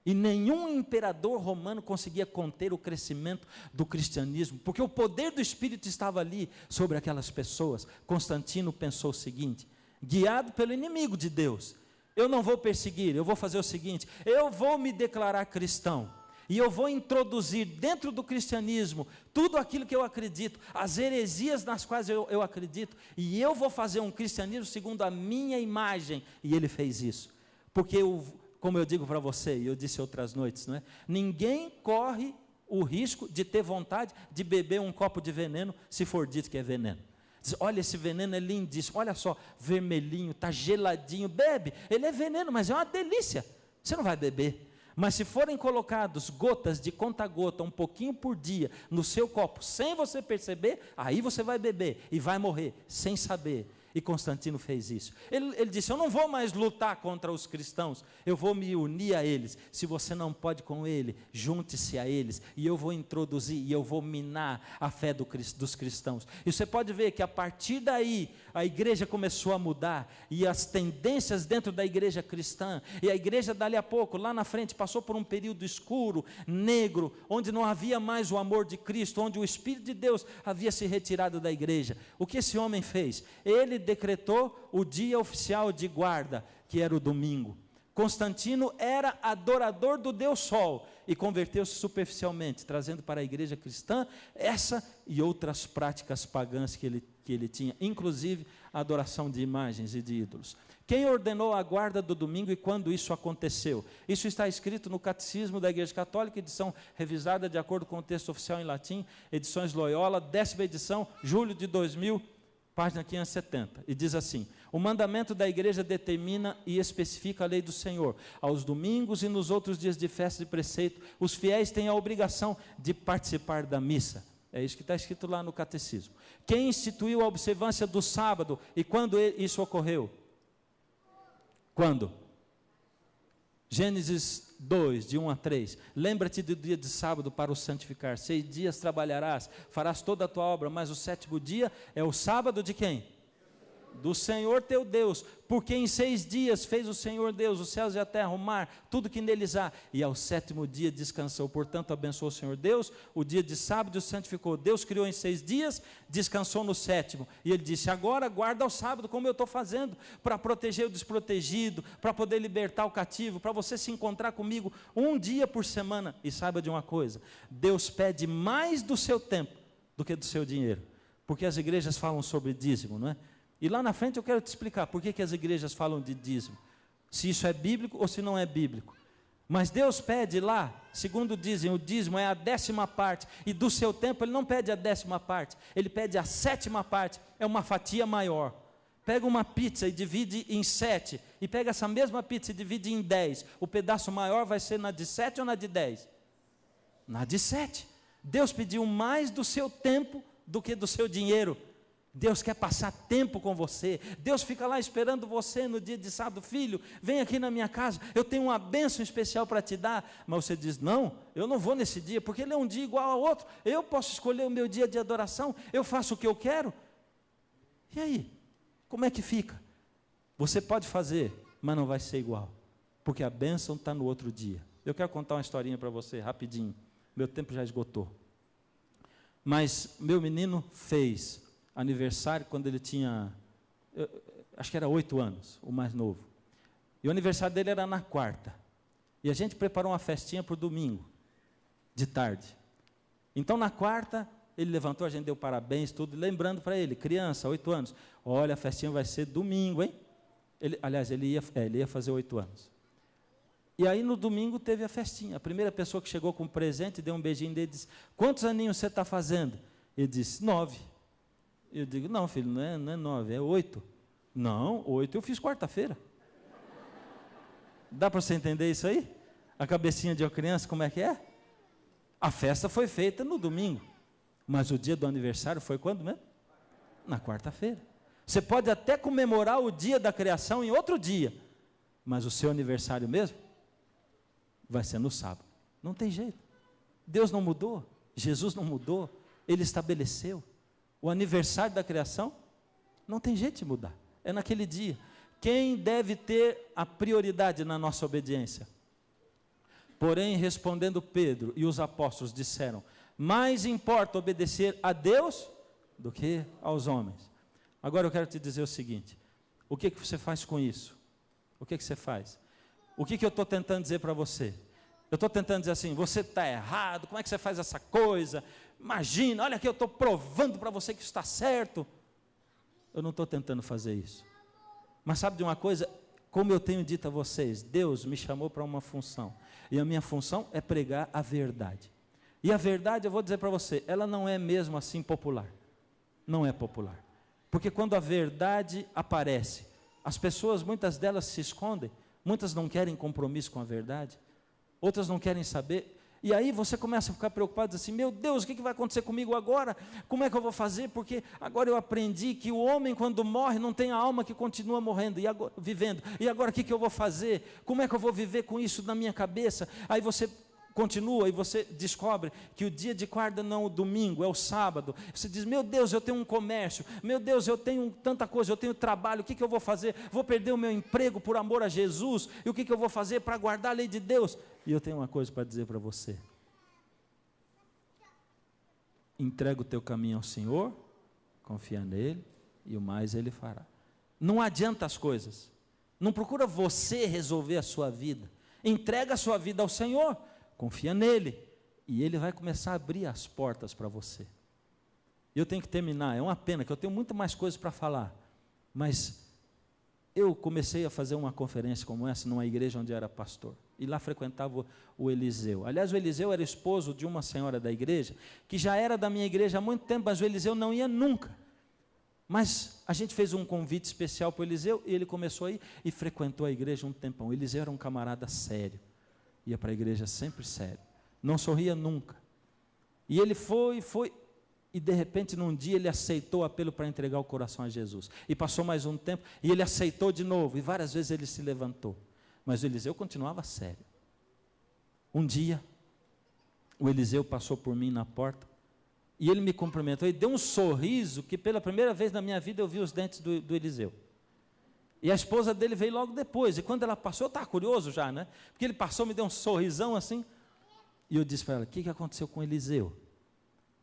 [SPEAKER 2] e nenhum imperador romano conseguia conter o crescimento do cristianismo, porque o poder do Espírito estava ali, sobre aquelas pessoas. Constantino pensou o seguinte, guiado pelo inimigo de Deus, eu não vou perseguir, eu vou fazer o seguinte, eu vou me declarar cristão, e eu vou introduzir dentro do cristianismo tudo aquilo que eu acredito, as heresias nas quais eu acredito, e eu vou fazer um cristianismo segundo a minha imagem. E ele fez isso, porque como eu digo para você, e eu disse outras noites, não é? Ninguém corre o risco de ter vontade de beber um copo de veneno, se for dito que é veneno. Diz, olha, esse veneno é lindíssimo, olha só, vermelhinho, está geladinho, bebe, ele é veneno, mas é uma delícia, você não vai beber. Mas se forem colocados gotas de conta-gota, um pouquinho por dia, no seu copo, sem você perceber, aí você vai beber e vai morrer, sem saber. E Constantino fez isso. Ele disse, eu não vou mais lutar contra os cristãos, eu vou me unir a eles. Se você não pode com ele, junte-se a eles, e eu vou introduzir, e eu vou minar a fé dos cristãos. E você pode ver que a partir daí, a igreja começou a mudar, e as tendências dentro da igreja cristã, e a igreja dali a pouco, lá na frente, passou por um período escuro, negro, onde não havia mais o amor de Cristo, onde o Espírito de Deus havia se retirado da igreja. O que esse homem fez? Ele decretou o dia oficial de guarda, que era o domingo. Constantino era adorador do Deus Sol e converteu-se superficialmente, trazendo para a igreja cristã essa e outras práticas pagãs que ele tinha, inclusive a adoração de imagens e de ídolos. Quem ordenou a guarda do domingo e quando isso aconteceu? Isso está escrito no Catecismo da Igreja Católica, edição revisada de acordo com o texto oficial em latim, edições Loyola, 10ª edição, julho de 2000, página 570, e diz assim: o mandamento da igreja determina e especifica a lei do Senhor. Aos domingos e nos outros dias de festa e preceito, os fiéis têm a obrigação de participar da missa. É isso que está escrito lá no catecismo. Quem instituiu a observância do sábado e quando isso ocorreu? Quando? Gênesis 2, de 1 a 3, lembra-te do dia de sábado para o santificar, 6 dias trabalharás, farás toda a tua obra, mas o 7º dia é o sábado de quem? Do Senhor teu Deus, porque em 6 dias fez o Senhor Deus os céus e a terra, o mar, tudo que neles há, e ao 7º dia descansou. Portanto abençoou o Senhor Deus o dia de sábado e o santificou. Deus criou em 6 dias, descansou no 7º, e ele disse, agora guarda o sábado, como eu estou fazendo, para proteger o desprotegido, para poder libertar o cativo, para você se encontrar comigo um dia por semana. E saiba de uma coisa, Deus pede mais do seu tempo do que do seu dinheiro, porque as igrejas falam sobre dízimo, não é? E lá na frente eu quero te explicar por que as igrejas falam de dízimo, se isso é bíblico ou se não é bíblico. Mas Deus pede lá, segundo dizem, o dízimo é a 10ª parte, e do seu tempo ele não pede a 10ª parte, ele pede a 7ª parte, é uma fatia maior. Pega uma pizza e divide em 7, e pega essa mesma pizza e divide em 10, o pedaço maior vai ser na de 7 ou na de 10? Na de 7. Deus pediu mais do seu tempo do que do seu dinheiro. Deus quer passar tempo com você. Deus fica lá esperando você no dia de sábado. Filho, vem aqui na minha casa, eu tenho uma bênção especial para te dar. Mas você diz, não, eu não vou nesse dia, porque ele é um dia igual ao outro. Eu posso escolher o meu dia de adoração, eu faço o que eu quero. E aí, como é que fica? Você pode fazer, mas não vai ser igual, porque a bênção está no outro dia. Eu quero contar uma historinha para você, rapidinho. Meu tempo já esgotou. Mas meu menino fez aniversário quando ele tinha, acho que era 8 anos, o mais novo. E o aniversário dele era na quarta. E a gente preparou uma festinha para o domingo, de tarde. Então na quarta, ele levantou, a gente deu parabéns, tudo, lembrando para ele, criança, 8 anos, olha, a festinha vai ser domingo, hein? Ele ia fazer 8 anos. E aí no domingo teve a festinha. A primeira pessoa que chegou com um presente, deu um beijinho dele e disse, quantos aninhos você está fazendo? Ele disse, 9. Eu digo, não filho, não é 9, é 8. Não, 8 eu fiz quarta-feira. Dá para você entender isso aí? A cabecinha de uma criança, como é que é? A festa foi feita no domingo, mas o dia do aniversário foi quando mesmo? Na quarta-feira. Você pode até comemorar o dia da criação em outro dia, mas o seu aniversário mesmo vai ser no sábado. Não tem jeito. Deus não mudou, Jesus não mudou, Ele estabeleceu. O aniversário da criação, não tem jeito de mudar, é naquele dia. Quem deve ter a prioridade na nossa obediência? Porém, respondendo Pedro e os apóstolos disseram, mais importa obedecer a Deus do que aos homens. Agora eu quero te dizer o seguinte, o que você faz com isso? O que você faz? O que eu estou tentando dizer para você? Eu estou tentando dizer assim, você está errado, como é que você faz essa coisa? Imagina, olha aqui, eu estou provando para você que está certo. Eu não estou tentando fazer isso. Mas sabe de uma coisa? Como eu tenho dito a vocês, Deus me chamou para uma função. E a minha função é pregar a verdade. E a verdade, eu vou dizer para você, ela não é mesmo assim popular. Não é popular. Porque quando a verdade aparece, as pessoas, muitas delas se escondem, muitas não querem compromisso com a verdade. outras não querem saber. E aí você começa a ficar preocupado, assim, meu Deus, o que vai acontecer comigo agora? Como é que eu vou fazer? Porque agora eu aprendi que o homem, quando morre, não tem a alma que continua morrendo, e agora, vivendo. E agora o que eu vou fazer? Como é que eu vou viver com isso na minha cabeça? Aí você continua e você descobre que o dia de guarda não é o domingo, é o sábado. Você diz, meu Deus, eu tenho um comércio, meu Deus, eu tenho tanta coisa, eu tenho trabalho, o que eu vou fazer? Vou perder o meu emprego por amor a Jesus? E o que eu vou fazer para guardar a lei de Deus? E eu tenho uma coisa para dizer para você: entrega o teu caminho ao Senhor, confia nele, e o mais ele fará. Não adianta as coisas, não procura você resolver a sua vida, entrega a sua vida ao Senhor, confia nele, e ele vai começar a abrir as portas para você. Eu tenho que terminar, é uma pena que eu tenho muito mais coisas para falar, mas eu comecei a fazer uma conferência como essa numa igreja onde eu era pastor, e lá frequentava o Eliseu. Aliás, o Eliseu era esposo de uma senhora da igreja, que já era da minha igreja há muito tempo, mas o Eliseu não ia nunca. Mas a gente fez um convite especial para o Eliseu, e ele começou a ir e frequentou a igreja um tempão. O Eliseu era um camarada sério, ia para a igreja sempre sério, não sorria nunca. E ele foi, e de repente num dia ele aceitou o apelo para entregar o coração a Jesus. E passou mais um tempo, e ele aceitou de novo, e várias vezes ele se levantou. Mas o Eliseu continuava sério. Um dia, o Eliseu passou por mim na porta, e ele me cumprimentou, e deu um sorriso, que pela primeira vez na minha vida eu vi os dentes do Eliseu. E a esposa dele veio logo depois, e quando ela passou, eu estava curioso já, né? Porque ele passou, me deu um sorrisão assim, e eu disse para ela, o que aconteceu com Eliseu?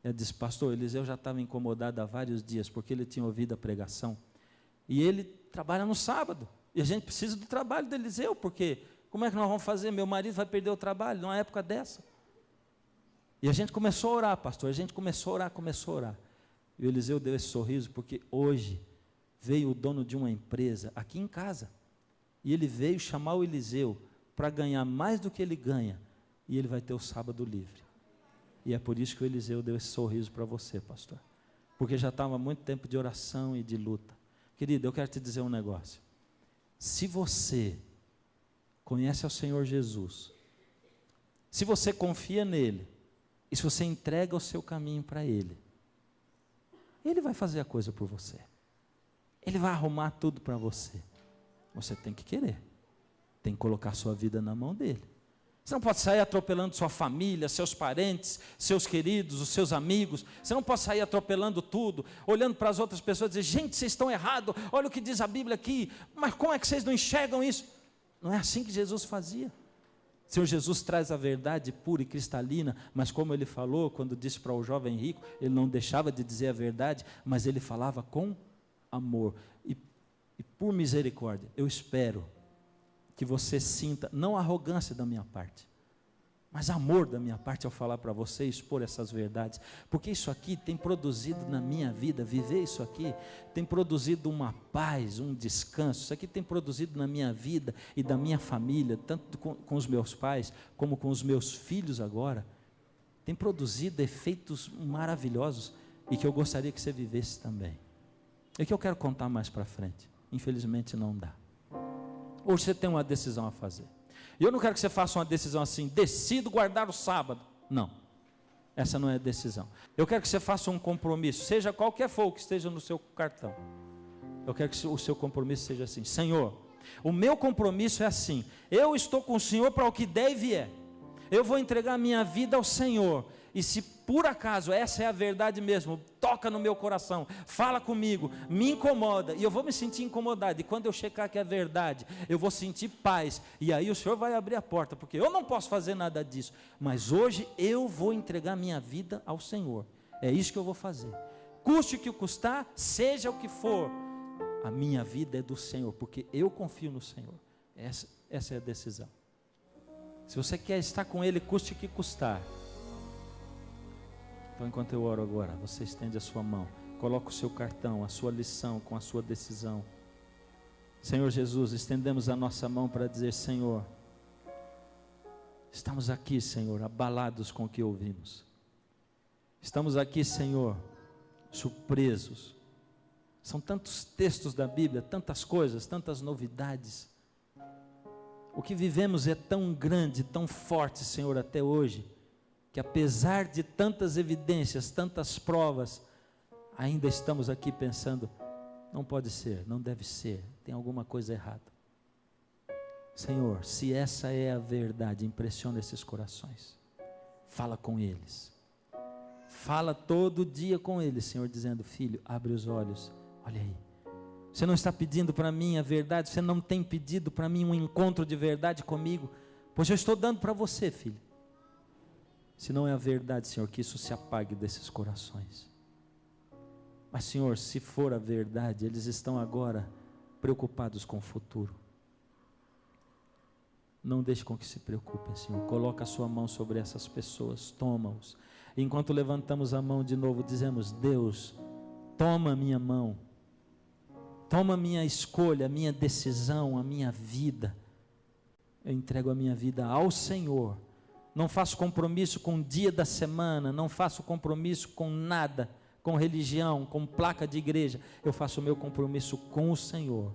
[SPEAKER 2] Ela disse, pastor, Eliseu já estava incomodado há vários dias, porque ele tinha ouvido a pregação, e ele trabalha no sábado, e a gente precisa do trabalho do Eliseu, porque como é que nós vamos fazer? Meu marido vai perder o trabalho numa época dessa. E a gente começou a orar, pastor, a gente começou a orar, e o Eliseu deu esse sorriso, porque hoje veio o dono de uma empresa aqui em casa, e ele veio chamar o Eliseu para ganhar mais do que ele ganha, e ele vai ter o sábado livre. E é por isso que o Eliseu deu esse sorriso para você, pastor, porque já estava há muito tempo de oração e de luta. Querido, eu quero te dizer um negócio: se você conhece ao Senhor Jesus, se você confia nele, e se você entrega o seu caminho para ele, ele vai fazer a coisa por você, ele vai arrumar tudo para você. Você tem que querer, tem que colocar sua vida na mão dele. Você não pode sair atropelando sua família, seus parentes, seus queridos, os seus amigos. Você não pode sair atropelando tudo, olhando para as outras pessoas e dizer, gente, vocês estão errados, olha o que diz a Bíblia aqui, mas como é que vocês não enxergam isso? Não é assim que Jesus fazia. O Senhor Jesus traz a verdade pura e cristalina, mas como ele falou, quando disse para o jovem rico, ele não deixava de dizer a verdade, mas ele falava com amor. E por misericórdia, eu espero que você sinta, não arrogância da minha parte, mas amor da minha parte ao falar para você e expor essas verdades, porque isso aqui tem produzido na minha vida, viver isso aqui, tem produzido uma paz, um descanso, isso aqui tem produzido na minha vida e da minha família, tanto com os meus pais, como com os meus filhos agora, tem produzido efeitos maravilhosos, e que eu gostaria que você vivesse também, e que eu quero contar mais para frente, infelizmente não dá. Ou você tem uma decisão a fazer. E eu não quero que você faça uma decisão assim, decido guardar o sábado. Não, essa não é a decisão. Eu quero que você faça um compromisso, seja qualquer for que esteja no seu cartão. Eu quero que o seu compromisso seja assim, Senhor, o meu compromisso é assim, eu estou com o Senhor para o que der e vier. Eu vou entregar a minha vida ao Senhor, e se por acaso essa é a verdade mesmo, toca no meu coração, fala comigo, me incomoda, e eu vou me sentir incomodado, e quando eu checar que é verdade, eu vou sentir paz, e aí o Senhor vai abrir a porta, porque eu não posso fazer nada disso, mas hoje eu vou entregar minha vida ao Senhor, é isso que eu vou fazer, custe o que custar, seja o que for, a minha vida é do Senhor, porque eu confio no Senhor. Essa é a decisão. Se você quer estar com Ele, custe o que custar. Então, enquanto eu oro agora, você estende a sua mão, coloca o seu cartão, a sua lição com a sua decisão. Senhor Jesus, estendemos a nossa mão para dizer, Senhor, estamos aqui, Senhor, abalados com o que ouvimos. Estamos aqui, Senhor, surpresos. São tantos textos da Bíblia, tantas coisas, tantas novidades. O que vivemos é tão grande, tão forte, Senhor, até hoje, que apesar de tantas evidências, tantas provas, ainda estamos aqui pensando, não pode ser, não deve ser, tem alguma coisa errada. Senhor, se essa é a verdade, impressiona esses corações, fala com eles, fala todo dia com eles, Senhor, dizendo, filho, abre os olhos, olha aí, você não está pedindo para mim a verdade, você não tem pedido para mim um encontro de verdade comigo, pois eu estou dando para você, filho. Se não é a verdade, Senhor, que isso se apague desses corações. Mas, Senhor, se for a verdade, eles estão agora preocupados com o futuro. Não deixe com que se preocupem, Senhor. Coloca a sua mão sobre essas pessoas, toma-os. Enquanto levantamos a mão de novo, dizemos, Deus, toma a minha mão. Toma a minha escolha, a minha decisão, a minha vida. Eu entrego a minha vida ao Senhor. Não faço compromisso com o dia da semana, não faço compromisso com nada, com religião, com placa de igreja. Eu faço o meu compromisso com o Senhor.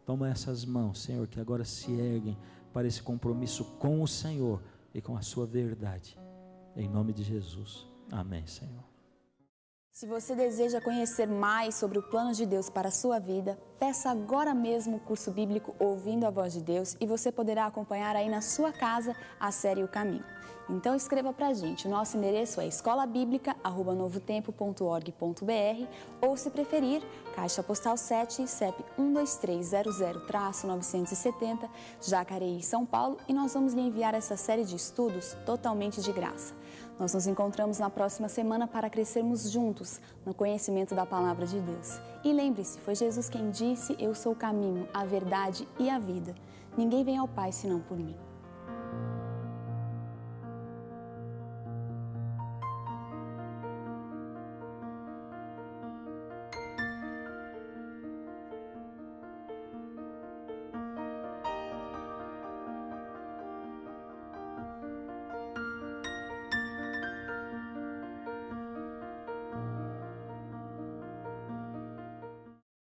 [SPEAKER 2] Toma essas mãos, Senhor, que agora se erguem para esse compromisso com o Senhor e com a sua verdade. Em nome de Jesus. Amém, Senhor.
[SPEAKER 1] Se você deseja conhecer mais sobre o plano de Deus para a sua vida, peça agora mesmo o curso bíblico Ouvindo a Voz de Deus e você poderá acompanhar aí na sua casa a série O Caminho. Então escreva pra gente, o nosso endereço é escolabiblica@novotempo.org.br ou se preferir, Caixa Postal 7, CEP 12300-970, Jacareí, São Paulo, e nós vamos lhe enviar essa série de estudos totalmente de graça. Nós nos encontramos na próxima semana para crescermos juntos no conhecimento da Palavra de Deus. E lembre-se, foi Jesus quem disse, eu sou o caminho, a verdade e a vida. Ninguém vem ao Pai senão por mim.